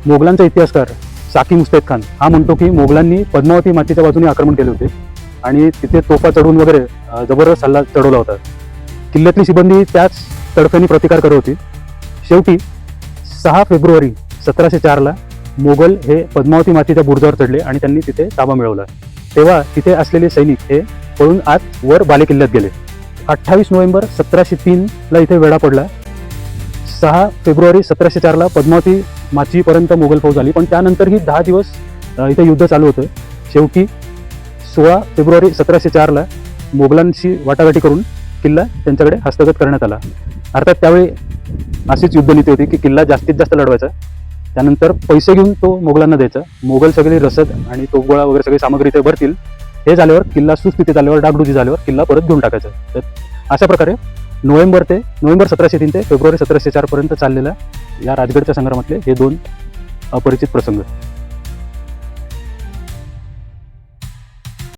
मोगलांचा इतिहासकार साकी मुस्तैद खान हा म्हणतो की मोगलांनी पद्मावती मातेच्या बाजूने आक्रमण केले होते आणि तिथे तोफा चढवून वगैरे जबरदस्त हल्ला चढवला होता. किल्ल्यातली सिबंदी त्याच तडफ्याने प्रतिकार करत होती. शेवटी 6 फेब्रुवारी 1704ला मोगल हे पद्मावती मातेच्या बुरुजावर चढले आणि त्यांनी तिथे ताबा मिळवला. तेव्हा तिथे असलेले सैनिक हे पळून आत वर बालेकिल्ल्यात गेले. 28 नोव्हेंबर 1703ला इथे वेढा पडला. 6 फेब्रुवारी 1704ला पद्मावती माचीपर्यंत मोगल फौज आली, पण त्यानंतरही 10 दिवस इथे युद्ध चालू होतं. शेवटी 16 फेब्रुवारी 1704ला मोगलांशी वाटाघाटी करून किल्ला त्यांच्याकडे हस्तगत करण्यात आला. अर्थात त्यावेळी अशीच युद्धनीती होती की किल्ला जास्तीत जास्त लढवायचा, त्यानंतर पैसे घेऊन तो मोगलांना द्यायचा. मोगल सगळी रसद आणि तोफगोळा वगैरे सगळी सामग्री ते भरतील. हे झाल्यावर किल्ला सुस्थितीत आल्यावर डागडुजी झाल्यावर किल्ला परत घेऊन टाकायचा. तर अशा प्रकारे नोव्हेंबर 1703 ते फेब्रुवारी 1704 पर्यंत चाललेल्या या राजगडच्या संग्रामातले हे 2 अपरिचित प्रसंग.